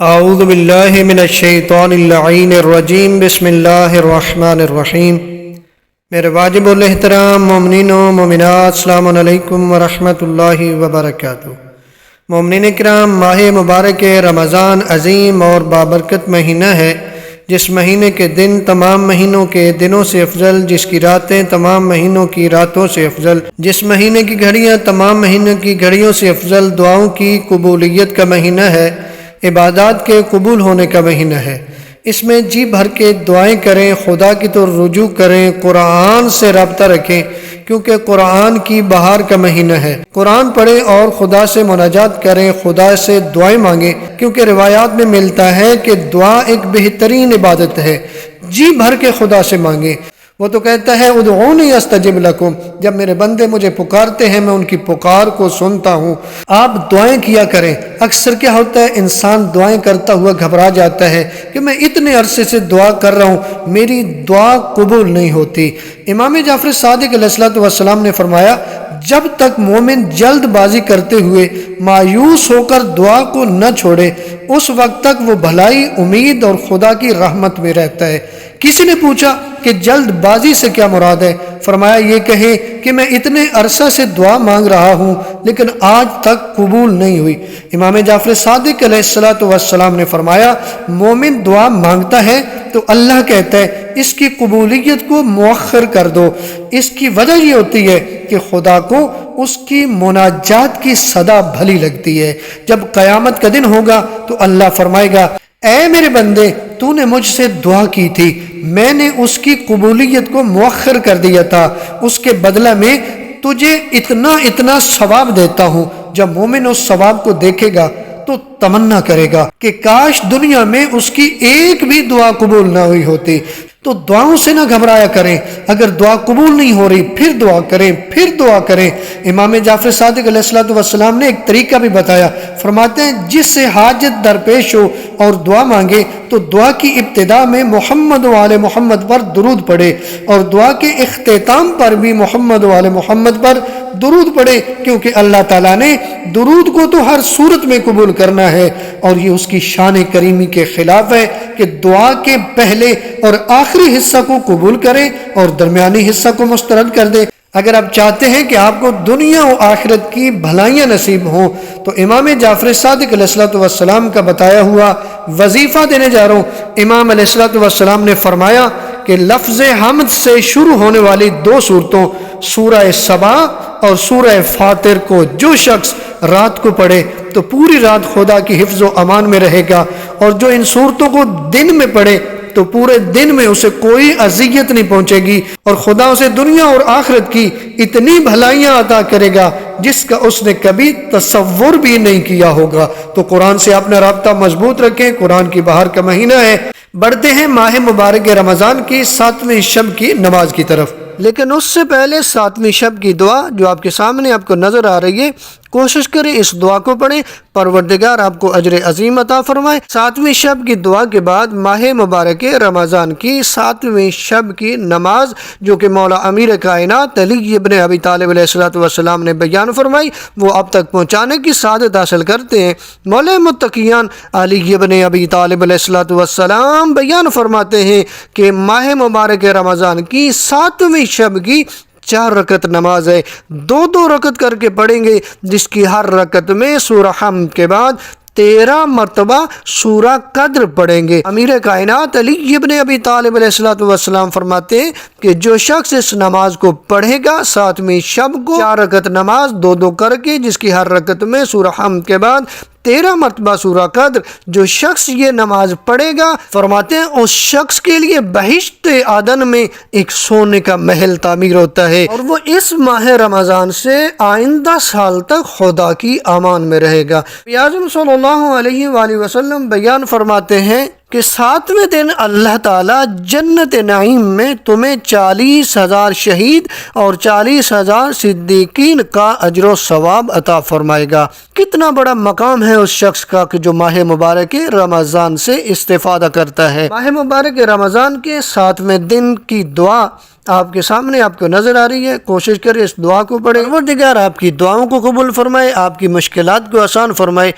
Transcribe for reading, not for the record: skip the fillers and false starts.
اعوذ باللہ من الشیطان اللعین الرجیم بسم اللہ الرحمن الرحیم۔ میرے واجب الاحترام مومنین و مومنات، السلام علیکم ورحمۃ اللہ وبرکاتہ۔ مومنین کرام، ماہ مبارک رمضان عظیم اور بابرکت مہینہ ہے، جس مہینے کے دن تمام مہینوں کے دنوں سے افضل، جس کی راتیں تمام مہینوں کی راتوں سے افضل، جس مہینے کی گھڑیاں تمام مہینوں کی گھڑیوں سے افضل، دعاؤں کی قبولیت کا مہینہ ہے، عبادات کے قبول ہونے کا مہینہ ہے۔ اس میں جی بھر کے دعائیں کریں، خدا کی تو رجوع کریں، قرآن سے رابطہ رکھیں، کیونکہ قرآن کی بہار کا مہینہ ہے۔ قرآن پڑھیں اور خدا سے مناجات کریں، خدا سے دعائیں مانگیں، کیونکہ روایات میں ملتا ہے کہ دعا ایک بہترین عبادت ہے۔ جی بھر کے خدا سے مانگیں۔ وہ تو کہتا ہے ادعونی استجب لکم، جب میرے بندے مجھے پکارتے ہیں میں ان کی پکار کو سنتا ہوں۔ آپ دعائیں کیا کریں۔ اکثر کیا ہوتا ہے، انسان دعائیں کرتا ہوا گھبرا جاتا ہے کہ میں اتنے عرصے سے دعا کر رہا ہوں، میری دعا قبول نہیں ہوتی۔ امام جعفر صادق علیہ السلام نے فرمایا، جب تک مومن جلد بازی کرتے ہوئے مایوس ہو کر دعا کو نہ چھوڑے، اس وقت تک وہ بھلائی، امید اور خدا کی رحمت میں رہتا ہے۔ کسی نے پوچھا کہ جلد بازی سے کیا مراد ہے؟ فرمایا، یہ کہیں کہ میں اتنے عرصہ سے دعا مانگ رہا ہوں لیکن آج تک قبول نہیں ہوئی۔ امام جعفر صادق علیہ السلام نے فرمایا، مومن دعا مانگتا ہے تو اللہ کہتا ہے اس کی قبولیت کو مؤخر کر دو۔ اس کی وجہ یہ ہوتی ہے کہ خدا کو اس کی مناجات کی صدا بھلی لگتی ہے۔ جب قیامت کا دن ہوگا تو اللہ فرمائے گا، اے میرے بندے، تو نے مجھ سے دعا کی تھی، میں نے اس کی قبولیت کو مؤخر کر دیا تھا، اس کے بدلہ میں تجھے اتنا ثواب دیتا ہوں۔ جب مومن اس ثواب کو دیکھے گا تو تمنا کرے گا کہ کاش دنیا میں اس کی ایک بھی دعا قبول نہ ہوئی ہوتی۔ تو دعاؤں سے نہ گھبرایا کریں۔ اگر دعا قبول نہیں ہو رہی پھر دعا کریں، پھر دعا کریں۔ امام جعفر صادق علیہ السلام نے ایک طریقہ بھی بتایا، فرماتے ہیں جس سے حاجت درپیش ہو اور دعا مانگے تو دعا کی ابتدا میں محمد و آل محمد پر درود پڑھے، اور دعا کے اختتام پر بھی محمد و آل محمد پر درود پڑھے، کیونکہ اللہ تعالیٰ نے درود کو تو ہر صورت میں قبول کرنا ہے، اور یہ اس کی شان کریمی کے خلاف ہے کہ دعا کے پہلے اور آخری حصہ کو قبول کرے اور درمیانی حصہ کو مسترد کر دے۔ اگر آپ چاہتے ہیں کہ آپ کو دنیا و آخرت کی بھلائیاں نصیب ہوں تو امام جعفر صادق علیہ السلام کا بتایا ہوا وظیفہ دینے جا رہا ہوں۔ امام علیہ السلام نے فرمایا کہ لفظ حمد سے شروع ہونے والی دو صورتوں، سورہ سبا اور سورہ فاطر کو جو شخص رات کو پڑھے تو پوری رات خدا کی حفظ و امان میں رہے گا، اور جو ان صورتوں کو دن میں پڑھے تو پورے دن میں اسے کوئی اذیت نہیں پہنچے گی، اور خدا اسے دنیا اور آخرت کی اتنی بھلائیاں عطا کرے گا جس کا اس نے کبھی تصور بھی نہیں کیا ہوگا۔ تو قرآن سے اپنا رابطہ مضبوط رکھیں۔ قرآن کی بہار کا مہینہ ہے۔ بڑھتے ہیں ماہ مبارک رمضان کی 7ویں شب کی نماز کی طرف، لیکن اس سے پہلے 7ویں شب کی دعا جو آپ کے سامنے آپ کو نظر آ رہی ہے، کوشش کریں اس دعا کو پڑھیں، پروردگار آپ کو اجر عظیم عطا فرمائے۔ 7ویں شب کی دعا کے بعد ماہ مبارک رمضان کی 7ویں شب کی نماز جو کہ مولا امیر کائنات علی ابن ابی طالب علیہ السلام نے بیان فرمائی، وہ اب تک پہنچانے کی سعادت حاصل کرتے ہیں۔ مولا متقیان علی ابن ابی طالب علیہ السلام بیان فرماتے ہیں کہ ماہ مبارک رمضان کی 7ویں شب کی 4 رکعت نماز ہے، 2 رکعت کر کے پڑھیں گے، جس کی ہر رکعت میں سورہ حمد کے بعد 13 مرتبہ سورہ قدر پڑھیں گے۔ امیر کائنات علی ابن ابی طالب علیہ السلام فرماتے ہیں کہ جو شخص اس نماز کو پڑھے گا 7ویں شب کو 4 رکعت نماز 2 کر کے، جس کی ہر رکعت میں سورہ حمد کے بعد 13 مرتبہ سورہ قدر، جو شخص یہ نماز پڑھے گا، فرماتے ہیں اس شخص کے لیے بہشت عدن میں ایک سونے کا محل تعمیر ہوتا ہے، اور وہ اس ماہ رمضان سے آئندہ سال تک خدا کی امان میں رہے گا۔ اعظم صلی اللہ علیہ وآلہ وسلم بیان فرماتے ہیں کہ 7ویں دن اللہ تعالیٰ جنت نعیم میں تمہیں 40,000 شہید اور 40,000 صدیقین کا اجر و ثواب عطا فرمائے گا۔ کتنا بڑا مقام ہے اس شخص کا کہ جو ماہ مبارک رمضان سے استفادہ کرتا ہے۔ ماہ مبارک رمضان کے 7ویں دن کی دعا آپ کے سامنے آپ کو نظر آ رہی ہے، کوشش کریں اس دعا کو پڑھیں۔ پروردگار آپ کی دعاؤں کو قبول فرمائے، آپ کی مشکلات کو آسان فرمائے۔